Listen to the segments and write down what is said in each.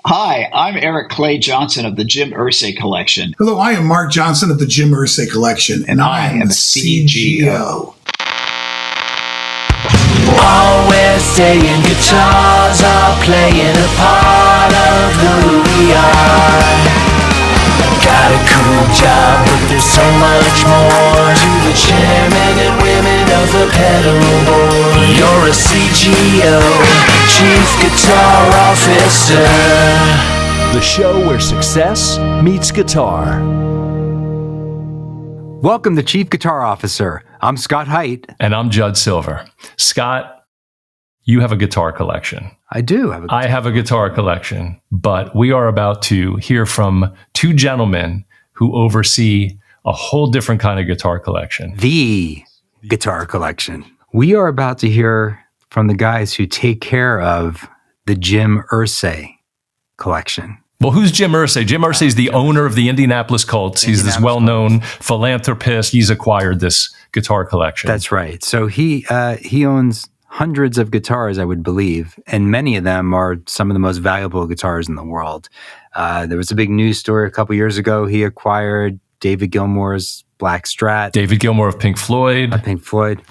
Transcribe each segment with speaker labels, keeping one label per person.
Speaker 1: Hi, I'm Eric Clay Johnson of the Jim Irsay Collection.
Speaker 2: Hello, I am Marc Johnson of the Jim Irsay Collection,
Speaker 1: and I am a CGO.
Speaker 3: Always saying guitars are playing a part of who we are. Got a cool job, but there's so much more to the chairmen and women of the pedal board. You're a CGO, Chief Guitar Officer.
Speaker 4: The show where success meets guitar.
Speaker 5: Welcome to Chief Guitar Officer. I'm Scott Haidt.
Speaker 6: And I'm Judd Silver. Scott, you have a guitar collection.
Speaker 5: I do have a guitar.
Speaker 6: I have a guitar collection, but we are about to hear from two gentlemen who oversee a whole different kind of guitar collection.
Speaker 5: The guitar collection. We are about to hear from the guys who take care of the Jim Irsay Collection.
Speaker 6: Well, who's Jim Irsay? Jim Irsay is the owner of the Indianapolis Colts. He's this well-known philanthropist. He's acquired this guitar collection.
Speaker 5: That's right. So he owns hundreds of guitars, I would believe, and many of them are some of the most valuable guitars in the world. There was a big news story a couple years ago. He acquired David Gilmour's Black Strat.
Speaker 6: David Gilmour of Pink Floyd.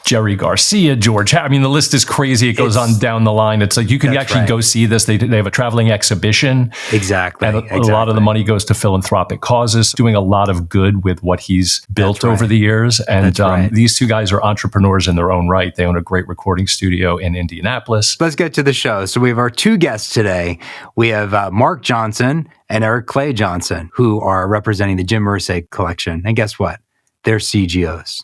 Speaker 6: Jerry Garcia, George. I mean, the list is crazy. It goes on down the line. It's like you can actually go see this. They have a traveling exhibition.
Speaker 5: Exactly.
Speaker 6: And a lot of the money goes to philanthropic causes, doing a lot of good with what he's built over the years. And these two guys are entrepreneurs in their own right. They own a great recording studio in Indianapolis.
Speaker 5: Let's get to the show. So we have our two guests today. We have Marc Johnson and Eric Clay Johnson, who are representing the Jim Irsay Collection. And guess what? They're CGOs.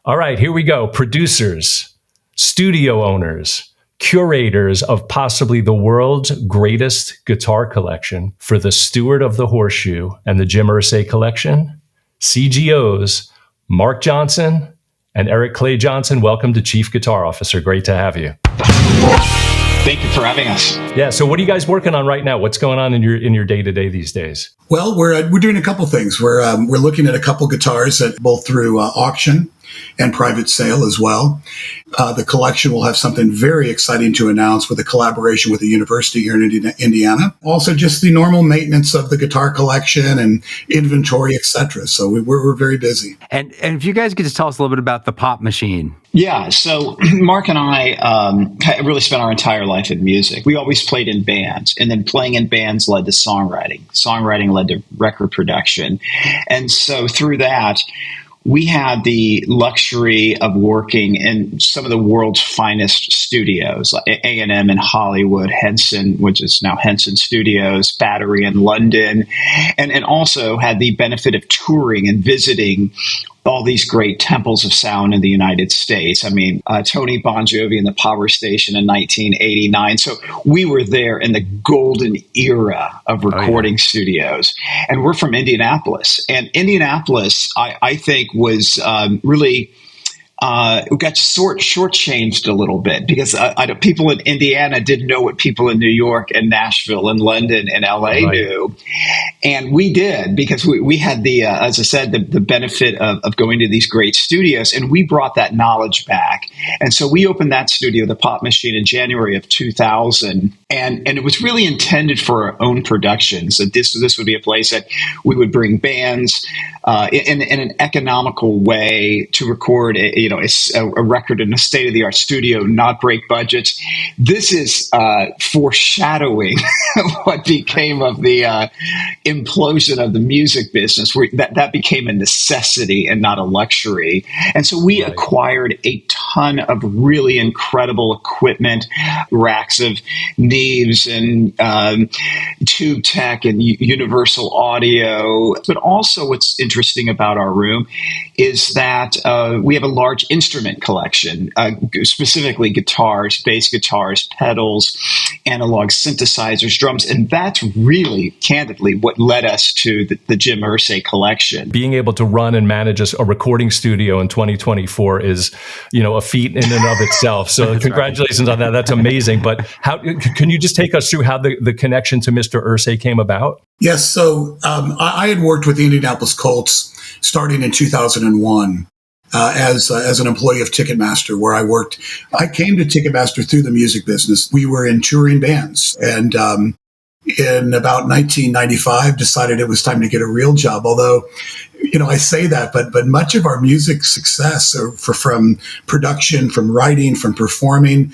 Speaker 6: All right, here we go. Producers, studio owners, curators of possibly the world's greatest guitar collection for the Steward of the Horseshoe and the Jim Irsay Collection, CGOs, Marc Johnson and Eric Clay Johnson. Welcome to Chief Guitar Officer. Great to have you.
Speaker 1: Thank you for having us.
Speaker 6: Yeah. So, what are you guys working on right now? What's going on in your day to day these days?
Speaker 2: Well, we're doing a couple things. We're looking at a couple guitars that both through auction and private sale as well. The collection will have something very exciting to announce with a collaboration with the university here in Indiana. Also, just the normal maintenance of the guitar collection and inventory, etc. So we're very busy.
Speaker 5: And if you guys could just tell us a little bit about the Pop Machine.
Speaker 1: Yeah, so Marc and I really spent our entire life in music. We always played in bands, and then playing in bands led to songwriting. Songwriting led to record production. And so through that, we had the luxury of working in some of the world's finest studios, like A&M in Hollywood, Henson, which is now Henson Studios, Battery in London, and also had the benefit of touring and visiting all these great temples of sound in the United States. I mean, Tony Bon Jovi and the Power Station in 1989. So we were there in the golden era of recording studios. And we're from Indianapolis. And Indianapolis, I think, was really got shortchanged a little bit because people in Indiana didn't know what people in New York and Nashville and London and LA knew. And we did because we had the, as I said, the benefit of going to these great studios, and we brought that knowledge back. And so we opened that studio, the Pop Machine, in January of 2000. And it was really intended for our own productions. So this would be a place that we would bring bands in an economical way to record a record in a state-of-the-art studio, not break budgets. This is foreshadowing what became of the implosion of the music business, where that became a necessity and not a luxury. And so we acquired a ton of really incredible equipment, racks of Neves and Tube Tech and Universal Audio. But also what's interesting about our room is that we have a large instrument collection, specifically guitars, bass guitars, pedals, analog synthesizers, drums. And that's really, candidly, what led us to the Jim Irsay Collection.
Speaker 6: Being able to run and manage a recording studio in 2024 is, a feat in and of itself. So congratulations on that. That's amazing. But how can you just take us through how the connection to Mr. Irsay came about?
Speaker 2: Yes. So I had worked with the Indianapolis Colts starting in 2001. as an employee of Ticketmaster, where I worked. I came to Ticketmaster through the music business. We were in touring bands, and in about 1995, decided it was time to get a real job. Although, I say that, but much of our music success, from production, from writing, from performing,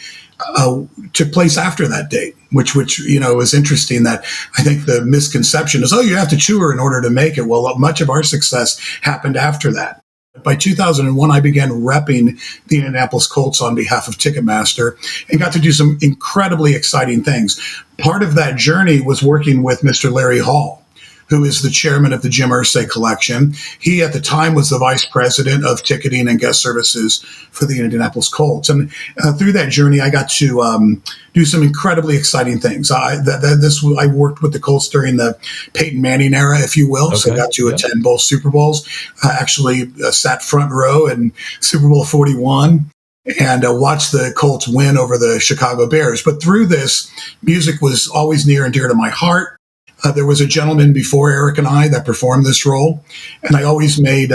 Speaker 2: took place after that date, which was interesting. That I think the misconception is, you have to tour in order to make it. Well, much of our success happened after that. By 2001, I began repping the Indianapolis Colts on behalf of Ticketmaster and got to do some incredibly exciting things. Part of that journey was working with Mr. Larry Hall, who is the chairman of the Jim Irsay Collection. He, at the time, was the vice president of ticketing and guest services for the Indianapolis Colts. And through that journey, I got to do some incredibly exciting things. I worked with the Colts during the Peyton Manning era, if you will. Okay. So I got to attend both Super Bowls. I actually sat front row in Super Bowl 41. And watched the Colts win over the Chicago Bears. But through this, music was always near and dear to my heart. There was a gentleman before Eric and I that performed this role. And I always made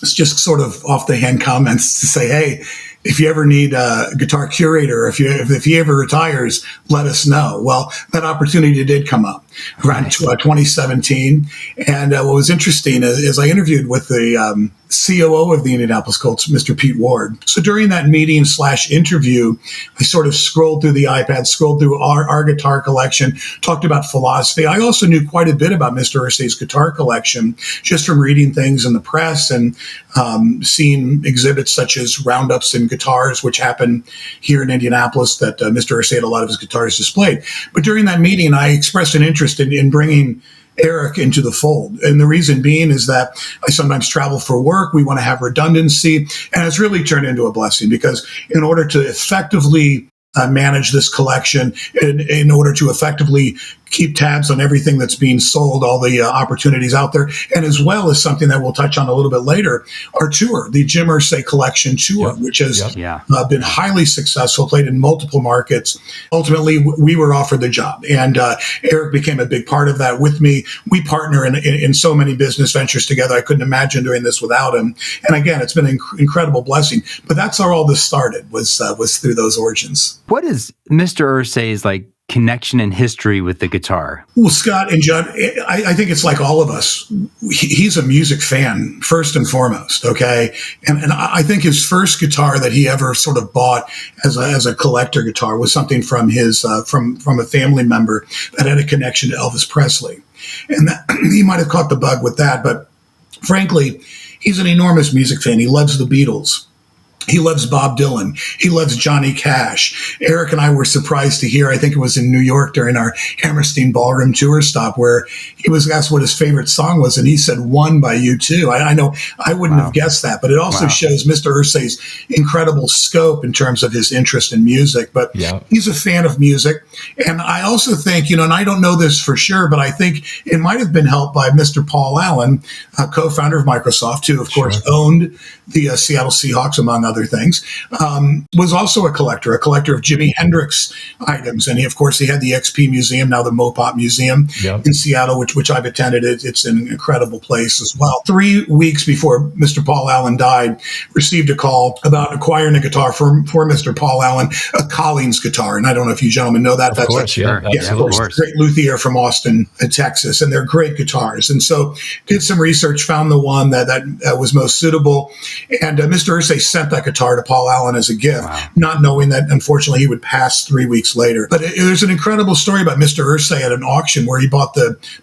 Speaker 2: just sort of off-the-hand comments to say, hey, if you ever need a guitar curator, if he ever retires, let us know. Well, that opportunity did come up around 2017. And what was interesting is I interviewed with the COO of the Indianapolis Colts, Mr. Pete Ward. So during that meeting / interview, I sort of scrolled through the iPad, scrolled through our guitar collection, talked about philosophy. I also knew quite a bit about Mr. Irsay's guitar collection just from reading things in the press and seeing exhibits such as roundups in guitars, which happen here in Indianapolis, that Mr. Irsay had a lot of his guitars displayed. But during that meeting, I expressed an interest in bringing Eric into the fold. And the reason being is that I sometimes travel for work. We want to have redundancy. And it's really turned into a blessing, because in order to effectively manage this collection, in order to effectively keep tabs on everything that's being sold, all the opportunities out there, and as well as something that we'll touch on a little bit later, our tour, the Jim Irsay Collection Tour, which has been highly successful, played in multiple markets. Ultimately, we were offered the job, and Eric became a big part of that with me. We partner in so many business ventures together. I couldn't imagine doing this without him. And again, it's been an incredible blessing. But that's how all this started, was through those origins.
Speaker 5: What is Mr. Irsay's connection and history with the guitar?
Speaker 2: Well, Scott and Judd, I think it's like all of us. He's a music fan first and foremost. Okay. And I think his first guitar that he ever sort of bought as a collector guitar was something from his, from a family member that had a connection to Elvis Presley. And that, he might have caught the bug with that, but frankly, he's an enormous music fan. He loves the Beatles. He loves Bob Dylan. He loves Johnny Cash. Eric and I were surprised to hear, I think it was in New York during our Hammerstein Ballroom tour stop, where he was asked what his favorite song was, and he said "One" by U2. I know I wouldn't have guessed that, but it also shows Mr. Irsay's incredible scope in terms of his interest in music. But he's a fan of music. And I also think, and I don't know this for sure, but I think it might have been helped by Mr. Paul Allen, co-founder of Microsoft, who, of course, owned the Seattle Seahawks, among other things, was also a collector of Jimi Hendrix items. And he had the XP Museum, now the Mopop Museum in Seattle, which I've attended. It's an incredible place as well. 3 weeks before Mr. Paul Allen died, received a call about acquiring a guitar for Mr. Paul Allen, a Collins guitar. And I don't know if you gentlemen know that.
Speaker 6: Of course.
Speaker 2: Great luthier from Austin, Texas. And they're great guitars. And so did some research, found the one that was most suitable. And Mr. Irsay sent that guitar to Paul Allen as a gift, not knowing that, unfortunately, he would pass 3 weeks later. But there's an incredible story about Mr. Irsay at an auction where he bought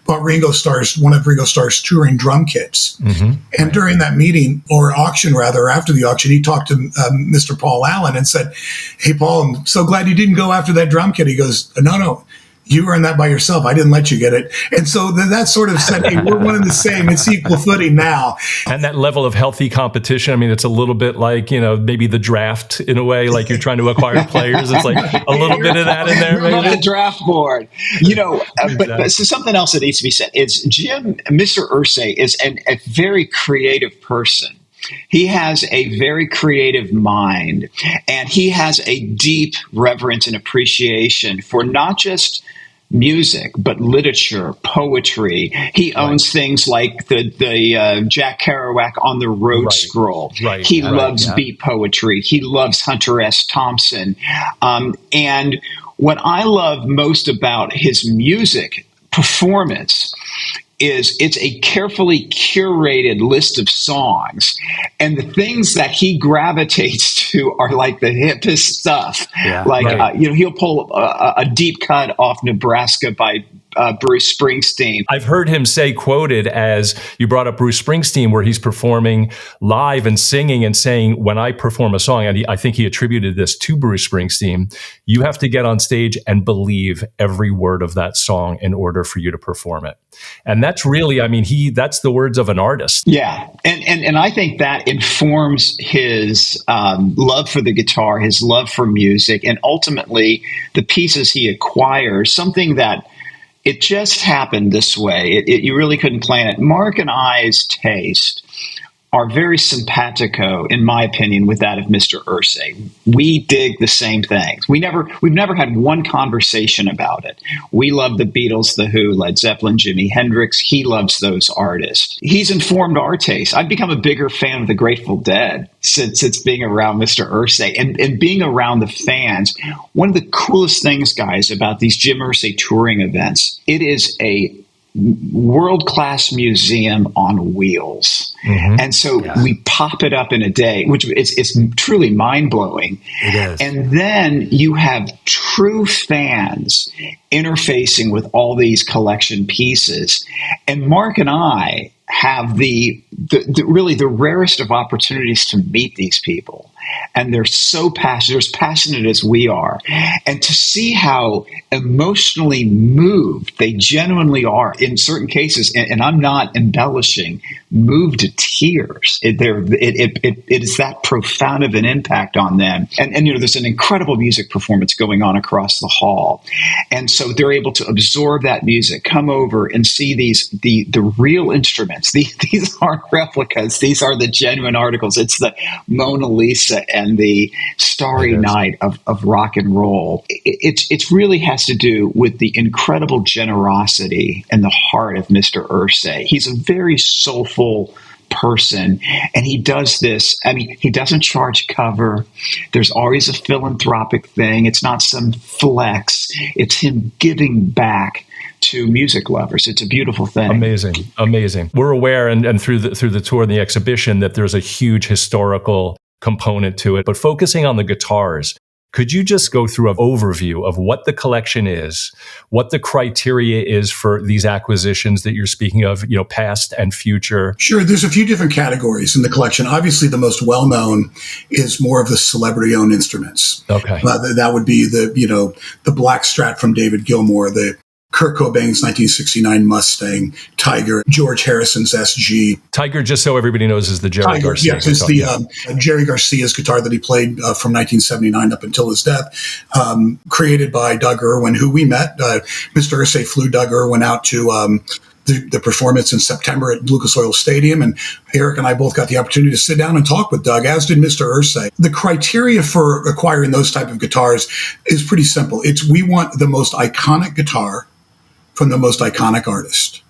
Speaker 2: Ringo Starr's, one of Ringo Starr's touring drum kits. And during that meeting, or auction rather, after the auction, he talked to Mr. Paul Allen and said, "Hey, Paul, I'm so glad you didn't go after that drum kit." He goes, No. You earned that by yourself. I didn't let you get it. And so that sort of said, hey, we're one and the same. It's equal footing now.
Speaker 6: And that level of healthy competition, I mean, it's a little bit like, maybe the draft in a way, like you're trying to acquire players. It's like a little bit of that in there.
Speaker 1: Maybe. The draft board. But so something else that needs to be said is Mr. Irsay is a very creative person. He has a very creative mind, and he has a deep reverence and appreciation for not just music, but literature, poetry. He owns things like the Jack Kerouac On the Road Scroll. He loves beat poetry. He loves Hunter S. Thompson. And what I love most about his music performance is it's a carefully curated list of songs, and the things that he gravitates to are like the hippest stuff. He'll pull a deep cut off Nebraska by Bruce Springsteen.
Speaker 6: I've heard him say, quoted as, you brought up Bruce Springsteen, where he's performing live and singing and saying, when I perform a song, and I think he attributed this to Bruce Springsteen, you have to get on stage and believe every word of that song in order for you to perform it. And that's really, that's the words of an artist.
Speaker 1: Yeah. And I think that informs his love for the guitar, his love for music, and ultimately the pieces he acquires, something that it just happened this way. You really couldn't plan it. Marc and I's taste are very simpatico, in my opinion, with that of Mr. Irsay. We dig the same things. We've never had one conversation about it. We love the Beatles, The Who, Led Zeppelin, Jimi Hendrix. He loves those artists. He's informed our taste. I've become a bigger fan of the Grateful Dead since being around Mr. Irsay and being around the fans. One of the coolest things, guys, about these Jim Irsay touring events, it is a world-class museum on wheels. Mm-hmm. And so we pop it up in a day, which is truly mind-blowing.
Speaker 5: It is.
Speaker 1: And then you have true fans interfacing with all these collection pieces. And Marc and I have the really the rarest of opportunities to meet these people. And they're so passionate, as passionate as we are. And to see how emotionally moved they genuinely are in certain cases, and I'm not embellishing, moved to tears. It is that profound of an impact on them. And there's an incredible music performance going on across the hall. And so they're able to absorb that music, come over and see the real instruments. These aren't replicas. These are the genuine articles. It's the Mona Lisa and the Starry Night of rock and roll. It really has to do with the incredible generosity and the heart of Mr. Irsay. He's a very soulful person, and he does this. He doesn't charge cover. There's always a philanthropic thing. It's not some flex. It's him giving back to music lovers. It's a beautiful thing.
Speaker 6: Amazing. We're aware, and through the tour and the exhibition, that there's a huge historical component to it. But focusing on the guitars, could you just go through an overview of what the collection is, what the criteria is for these acquisitions that you're speaking of, past and future? Sure.
Speaker 2: There's a few different categories in the collection. Obviously, the most well-known is more of the celebrity-owned instruments.
Speaker 6: Okay.
Speaker 2: That would be the Black Strat from David Gilmour, the Kurt Cobain's 1969 Mustang, Tiger, George Harrison's SG.
Speaker 6: Tiger, just so everybody knows, is the Jerry Garcia.
Speaker 2: Yes, it's the Jerry Garcia's guitar that he played from 1979 up until his death, created by Doug Irwin, who we met. Mr. Irsay flew Doug Irwin out to the performance in September at Lucas Oil Stadium, and Eric and I both got the opportunity to sit down and talk with Doug, as did Mr. Irsay. The criteria for acquiring those type of guitars is pretty simple. We want the most iconic guitar from the most iconic artist.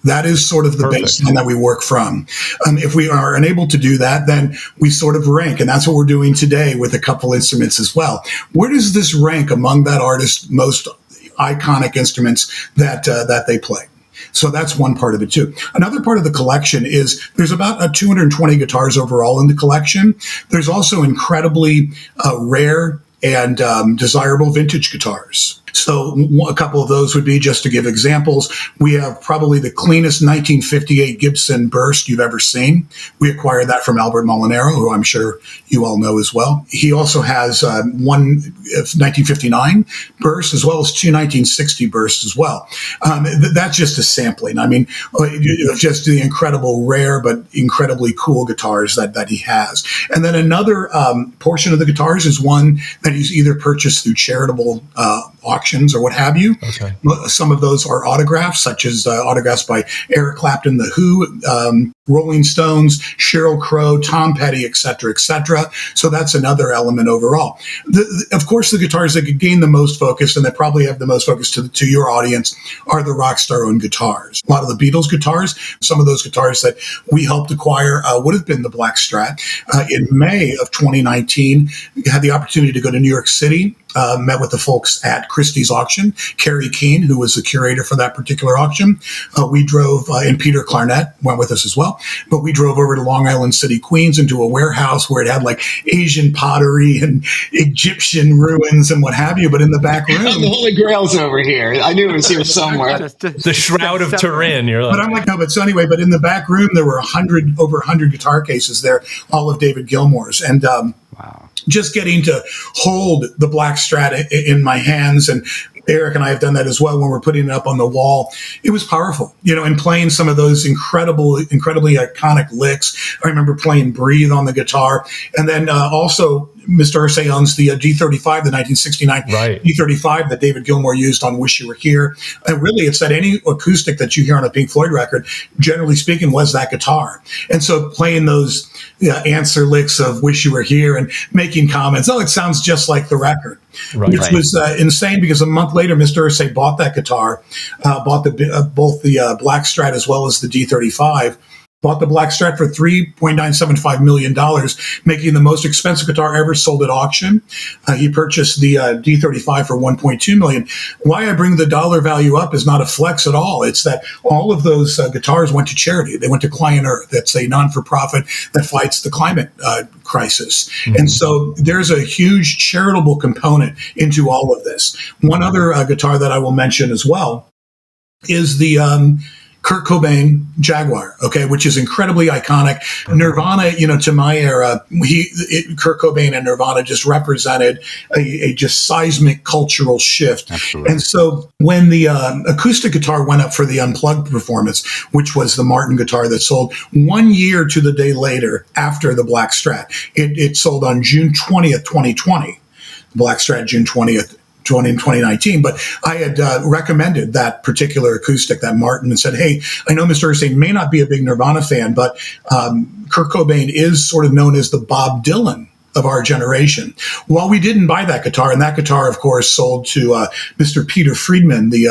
Speaker 2: That is sort of the baseline that we work from. If we are unable to do that, then we sort of rank, and that's what we're doing today with a couple instruments as well. Where does this rank among that artist's most iconic instruments that they play? So that's one part of it too. Another part of the collection is there's about 220 guitars overall in the collection. There's also incredibly rare and desirable vintage guitars. So a couple of those would be, just to give examples, we have probably the cleanest 1958 Gibson Burst you've ever seen. We acquired that from Albert Molinaro, who I'm sure you all know as well. He also has one 1959 Burst, as well as two 1960 Bursts as well. That's just a sampling. Just the incredible rare but incredibly cool guitars that he has. And then another portion of the guitars is one that he's either purchased through charitable auction auctions or what have you.
Speaker 6: Okay.
Speaker 2: Some of those are autographs, such as autographs by Eric Clapton, The Who, Rolling Stones, Sheryl Crow, Tom Petty, et cetera, et cetera. So that's another element overall. Of course, the guitars that could gain the most focus and that probably have the most focus to your audience are the rock star-owned guitars. A lot of the Beatles guitars, some of those guitars that we helped acquire would have been the Black Strat. In May of 2019, we had the opportunity to go to New York City, met with the folks at Christie's auction, Kerry Keane, who was the curator for that particular auction. We drove, and Peter Clarnett went with us as well, but we drove over to Long Island City, Queens, into a warehouse where it had like Asian pottery and Egyptian ruins and what have you, but in the back room.
Speaker 1: The Holy Grail's over here. I knew it was here somewhere.
Speaker 6: The Shroud of Turin. You're like,
Speaker 2: but I'm like, no, but so anyway, but in the back room, there were over 100 guitar cases there, all of David Gilmour's. And,
Speaker 5: Wow.
Speaker 2: just getting to hold the Black Strat in my hands, and Eric and I have done that as well when we're putting it up on the wall. It was powerful, and playing some of those incredibly iconic licks. I remember playing Breathe on the guitar. And then also Mr. Irsay owns the D35, the 1969 D35 that David Gilmour used on Wish You Were Here. And really, it's that any acoustic that you hear on a Pink Floyd record, generally speaking, was that guitar. And so playing those answer licks of Wish You Were Here and making comments, it sounds just like the record. Which was insane, because a month later, Mr. Irsay bought that guitar, bought both the Black Strat as well as the D35. Bought the Black Strat for $3.975 million, making the most expensive guitar ever sold at auction. He purchased the D35 for $1.2 million. Why I bring the dollar value up is not a flex at all. It's that all of those guitars went to charity. They went to Client Earth. That's a non-for-profit that fights the climate crisis. Mm-hmm. And so there's a huge charitable component into all of this. One other guitar that I will mention as well is the Kurt Cobain Jaguar, which is incredibly iconic. Nirvana, to my era, Kurt Cobain and Nirvana just represented a just seismic cultural shift.
Speaker 5: Absolutely.
Speaker 2: And so when the acoustic guitar went up for the Unplugged performance, which was the Martin guitar that sold 1 year to the day later after the Black Strat, it sold on June 20th, 2020. Black Strat, June 20th. In 2019, but I had recommended that particular acoustic, that Martin, and said, hey, I know Mr. Irsay may not be a big Nirvana fan, but Kurt Cobain is sort of known as the Bob Dylan of our generation. Well, we didn't buy that guitar, and that guitar, of course, sold to Mr. Peter Friedman, the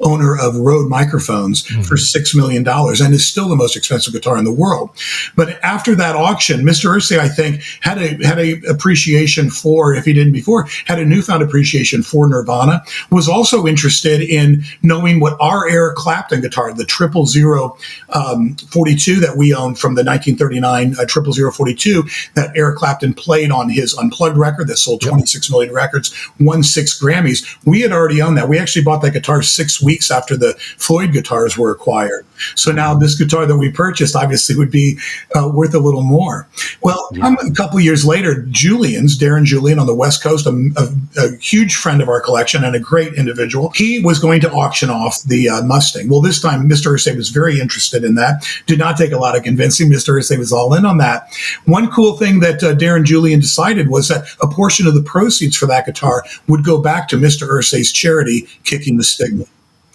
Speaker 2: owner of Rode Microphones, for $6 million, and is still the most expensive guitar in the world. But after that auction, Mr. Irsay, I think, had a appreciation for, if he didn't before, had a newfound appreciation for Nirvana, was also interested in knowing what our Eric Clapton guitar, the 00042 that we owned from the 1939 00042 that Eric Clapton played on his Unplugged record that sold 26 million records, won 6 Grammys. We had already owned that. We actually bought that guitar 6 weeks after the Floyd guitars were acquired. So now this guitar that we purchased obviously would be worth a little more. Well, a couple of years later, Darren Julian on the West Coast, a huge friend of our collection and a great individual, he was going to auction off the Mustang. Well, this time Mr. Irsay was very interested in that. Did not take a lot of convincing. Mr. Irsay was all in on that. One cool thing that Darren Julian decided was that a portion of the proceeds for that guitar would go back to Mr. Irsay's charity, Kicking the Stigma.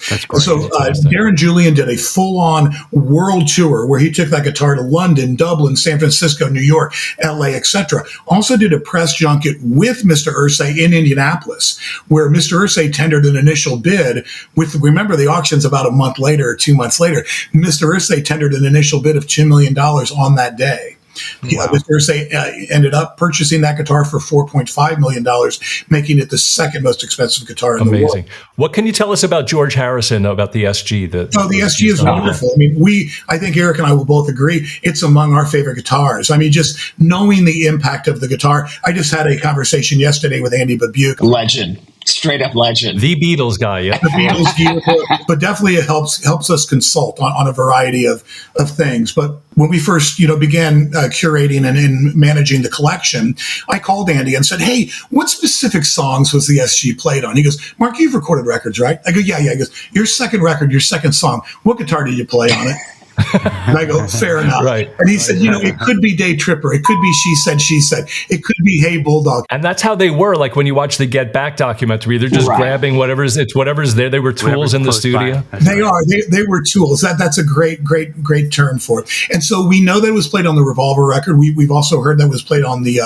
Speaker 5: That's great.
Speaker 2: So Darren Julian did a full-on world tour where he took that guitar to London, Dublin, San Francisco, New York, LA, etc. Also did a press junket with Mr. Irsay in Indianapolis, where Mr. Irsay tendered an initial bid with, remember, the auction's about a month later or 2 months later. Mr. Irsay tendered an initial bid of $2 million on that day. Wow. Mr. Irsay ended up purchasing that guitar for $4.5 million, making it the second most expensive guitar in the world.
Speaker 6: Amazing. What can you tell us about George Harrison, about the SG? The
Speaker 2: SG is wonderful. I mean, I think Eric and I will both agree it's among our favorite guitars. I mean, just knowing the impact of the guitar. I just had a conversation yesterday with Andy Babuke.
Speaker 1: Legend. Straight up legend.
Speaker 6: The Beatles guy, yeah.
Speaker 2: The Beatles beautiful, but definitely it helps us consult on a variety of things. But when we first, began curating and managing the collection, I called Andy and said, hey, what specific songs was the SG played on? He goes, Marc, you've recorded records, right? I go, yeah. He goes, your second record, your second song, what guitar did you play on it? And I go, fair enough.
Speaker 6: Right.
Speaker 2: And he said, it could be Day Tripper. It could be She Said. It could be Hey Bulldog.
Speaker 6: And that's how they were. Like when you watch the Get Back documentary, they're just grabbing whatever's there. They were tools in the studio.
Speaker 2: They were tools. That's a great term for it. And so we know that it was played on the Revolver record. We've also heard that it was played on the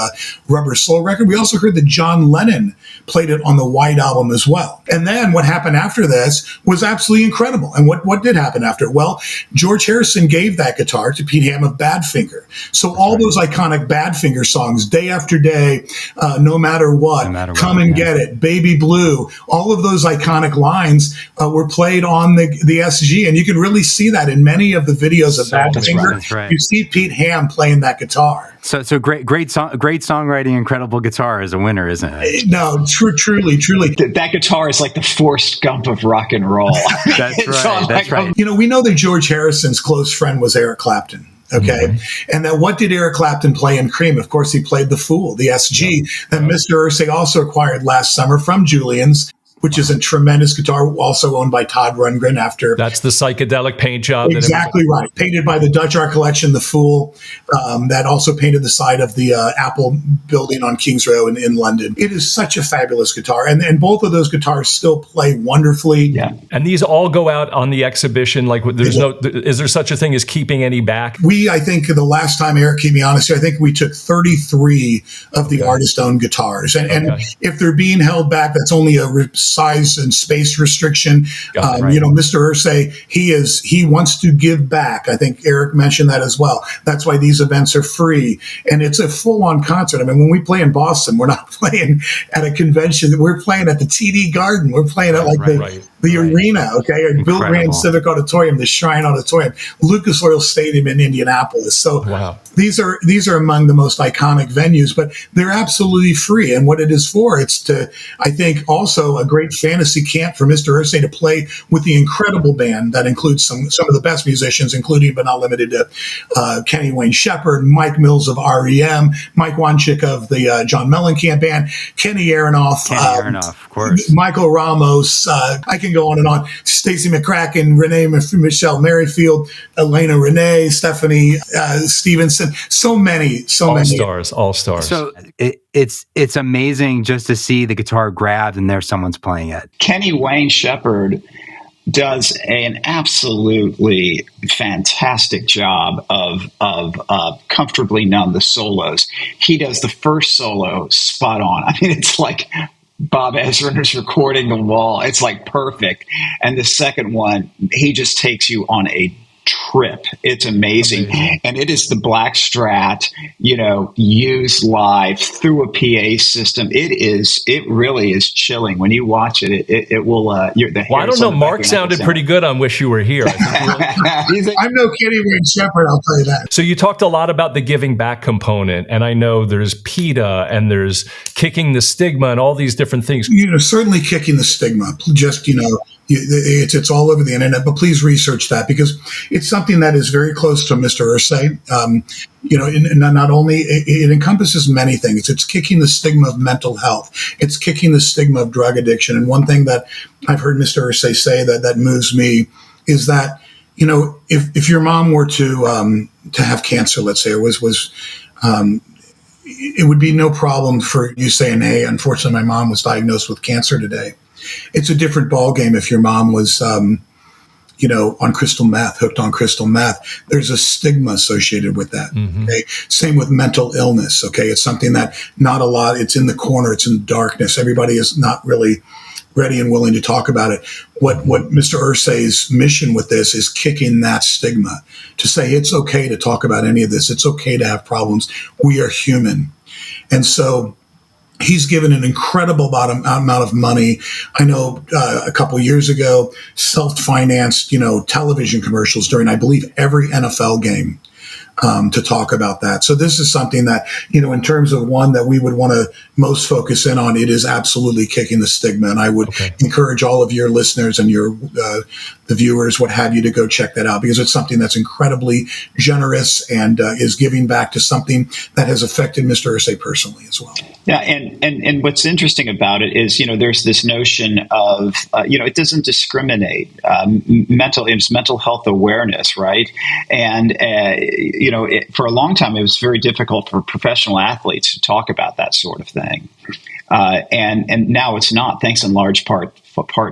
Speaker 2: Rubber Soul record. We also heard that John Lennon played it on the White Album as well. And then what happened after this was absolutely incredible. And what did happen after? Well, George Harrison gave that guitar to Pete Ham of Badfinger. So all those iconic Badfinger songs, Day After Day, No Matter What, Come and Get It, Baby Blue, all of those iconic lines were played on the SG. And you can really see that in many of the videos of Badfinger.
Speaker 5: That's right.
Speaker 2: You see Pete Ham playing that guitar.
Speaker 5: So great songwriting, incredible guitar is a winner, isn't it?
Speaker 2: No, truly.
Speaker 1: That guitar is like the Forrest Gump of rock and roll.
Speaker 5: That's right. That's right.
Speaker 2: We know that George Harrison's close friend was Eric Clapton. Okay. Mm-hmm. And then what did Eric Clapton play in Cream? Of course, he played the Fool, the SG, that Mr. Irsay also acquired last summer from Julian's, which is a tremendous guitar, also owned by Todd Rundgren after.
Speaker 6: That's the psychedelic paint job.
Speaker 2: Exactly right. Painted by the Dutch Art Collection, The Fool, that also painted the side of the Apple building on Kings Row in London. It is such a fabulous guitar. And both of those guitars still play wonderfully.
Speaker 1: Yeah.
Speaker 6: And these all go out on the exhibition. Like is there such a thing as keeping any back?
Speaker 2: I think the last time, Eric, keep me honest here, I think we took 33 of the artist-owned guitars. And if they're being held back, that's only a size and space restriction. Mr. Irsay, he wants to give back. I think Eric mentioned that as well. That's why these events are free. And it's a full-on concert. I mean, when we play in Boston, we're not playing at a convention. We're playing at the TD Garden. We're playing at the arena, at Bill Graham Civic Auditorium, the Shrine Auditorium, Lucas Oil Stadium in Indianapolis. So these are among the most iconic venues, but they're absolutely free. And what it is for, it's to, I think, also a great fantasy camp for Mr. Irsay to play with the incredible band that includes some of the best musicians, including but not limited to Kenny Wayne Shepherd, Mike Mills of REM, Mike Wanchik of the John Mellencamp Band, Kenny Aronoff,
Speaker 5: of course,
Speaker 2: Michael Ramos. I can go on and on. Stacey McCracken, Renee Michelle Merrifield, Elena Renee, Stephanie Stevenson. So many.
Speaker 6: All stars.
Speaker 5: So it's amazing just to see the guitar grabbed and there someone's playing it.
Speaker 1: Kenny Wayne Shepherd does an absolutely fantastic job of Comfortably Numb, the solos. He does the first solo spot on. I mean, it's like Bob Ezrin's recording the wall. It's like perfect. And the second one, he just takes you on a trip. It's amazing. And it is the black Strat, used live through a PA system. It really is chilling. When you watch it, it will, I
Speaker 6: don't know. Marc sounded pretty good on Wish You Were Here.
Speaker 2: I'm no Kenny Wayne Shepherd, I'll tell you that.
Speaker 6: So you talked a lot about the giving back component, and I know there's PETA and there's kicking the stigma and all these different things.
Speaker 2: Certainly kicking the stigma. Just, it's all over the internet, but please research that because it's something that is very close to Mr. Irsay. Not only it encompasses many things. It's kicking the stigma of mental health. It's kicking the stigma of drug addiction. And one thing that I've heard Mr. Irsay say that moves me is that, if your mom were to have cancer, let's say, or it would be no problem for you saying, hey, unfortunately, my mom was diagnosed with cancer today. It's a different ballgame if your mom was, on crystal meth, hooked on crystal meth. There's a stigma associated with that. Mm-hmm. Okay. Same with mental illness. Okay. It's something that it's in the corner. It's in the darkness. Everybody is not really ready and willing to talk about it. What Mr. Irsay's mission with this is kicking that stigma to say it's okay to talk about any of this. It's okay to have problems. We are human. And so he's given an incredible amount of money. I know a couple of years ago, self-financed, television commercials during, I believe, every NFL game to talk about that. So this is something that, in terms of one that we would want to most focus in on, it is absolutely kicking the stigma. And I would encourage all of your listeners and your the viewers, what have you, to go check that out, because it's something that's incredibly generous and is giving back to something that has affected Mr. Irsay personally as well.
Speaker 1: Yeah, and what's interesting about it is, there's this notion of, it doesn't discriminate. It's mental health awareness, right? And, for a long time, it was very difficult for professional athletes to talk about that sort of thing. And now it's not, thanks in large part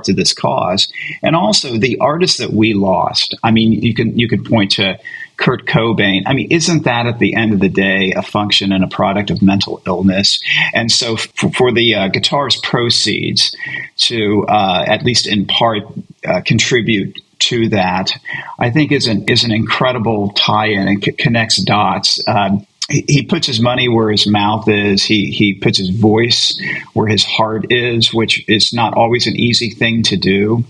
Speaker 1: to this cause. And also the artists that we lost. I mean, you could point to Kurt Cobain. I mean, isn't that at the end of the day a function and a product of mental illness? And so for the guitar's proceeds to, at least in part, contribute to that, I think is an incredible tie-in and connects dots. He puts his money where his mouth is. He puts his voice where his heart is, which is not always an easy thing to do.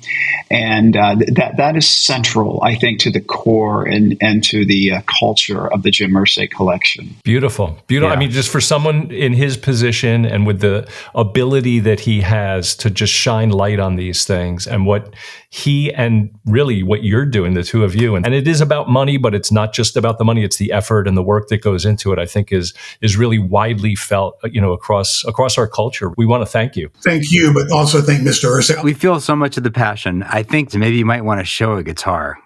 Speaker 1: And that is central, I think, to the core and to the culture of the Jim Irsay Collection.
Speaker 6: Beautiful. Yeah. I mean, just for someone in his position and with the ability that he has to just shine light on these things, and what he and really what you're doing, the two of you, and it is about money, but it's not just about the money. It's the effort and the work that goes into it, I think is really widely felt, across our culture. We want to thank you.
Speaker 2: Thank you, but also thank Mr. Irsay.
Speaker 5: We feel so much of the passion. I think maybe you might want to show a guitar.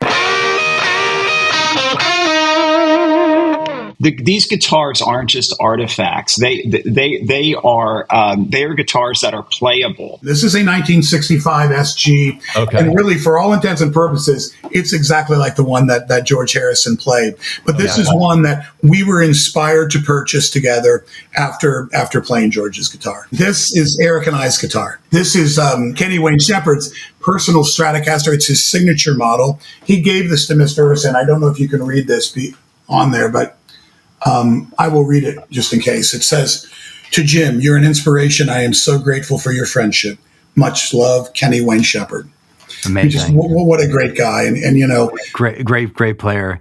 Speaker 1: These guitars aren't just artifacts. They are guitars that are playable.
Speaker 2: This is a 1965 SG, and really, for all intents and purposes, it's exactly like the one that George Harrison played. But this is one that we were inspired to purchase together after playing George's guitar. This is Eric and I's guitar. This is Kenny Wayne Shepherd's personal Stratocaster. It's his signature model. He gave this to Mr. Irsay, and I don't know if you can read this on there, but I will read it just in case. It says, "To Jim, you're an inspiration. I am so grateful for your friendship. Much love, Kenny Wayne Shepherd."
Speaker 5: Amazing.
Speaker 2: What a great guy. And
Speaker 5: Great player.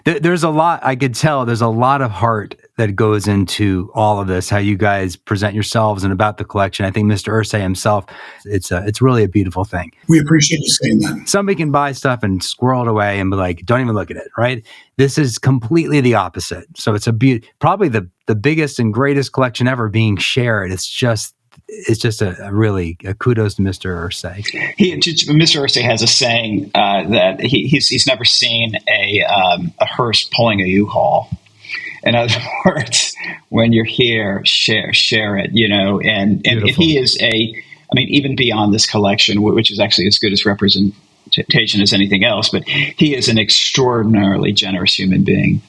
Speaker 5: There's a lot, I could tell, there's a lot of heart that goes into all of this, how you guys present yourselves and about the collection. I think Mr. Irsay himself, it's really a beautiful thing.
Speaker 2: We appreciate you saying that.
Speaker 5: Somebody can buy stuff and squirrel it away and be like, don't even look at it, right? This is completely the opposite. So it's probably the biggest and greatest collection ever being shared. It's just a really kudos to Mr. Irsay.
Speaker 1: Mr. Irsay has a saying that he's never seen a hearse pulling a U-Haul. In other words, when you're here, share it, and he is even beyond this collection, which is actually as good as representation as anything else, but he is an extraordinarily generous human being.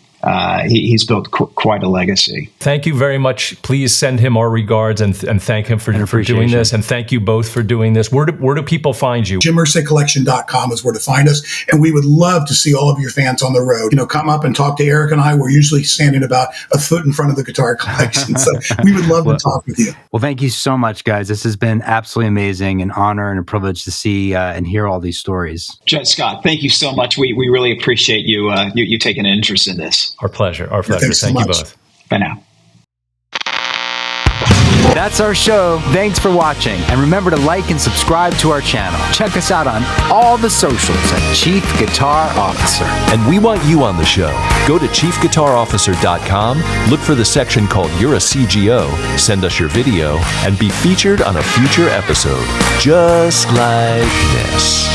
Speaker 1: He's built quite a legacy.
Speaker 6: Thank you very much. Please send him our regards and thank him for doing this. And thank you both for doing this. Where do people find you?
Speaker 2: JimIrsayCollection.com is where to find us. And we would love to see all of your fans on the road. Come up and talk to Eric and I. We're usually standing about a foot in front of the guitar collection. So we would love to talk with you.
Speaker 5: Well, thank you so much, guys. This has been absolutely amazing, an honor and a privilege to see and hear all these stories.
Speaker 1: Scott, thank you so much. We really appreciate you taking an interest in this.
Speaker 6: Our pleasure.
Speaker 2: Thanks
Speaker 6: Thank
Speaker 2: so
Speaker 6: you
Speaker 2: much.
Speaker 6: both.
Speaker 1: Bye now.
Speaker 5: That's our show. Thanks for watching. And remember to like and subscribe to our channel. Check us out on all the socials at Chief Guitar Officer.
Speaker 4: And we want you on the show. Go to chiefguitarofficer.com, look for the section called You're a CGO, send us your video, and be featured on a future episode. Just like this.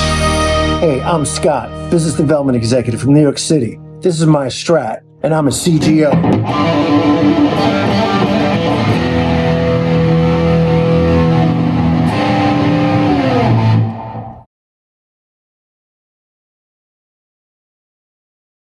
Speaker 7: Hey, I'm Scott, Business Development Executive from New York City. This is my Strat, and I'm a CGO.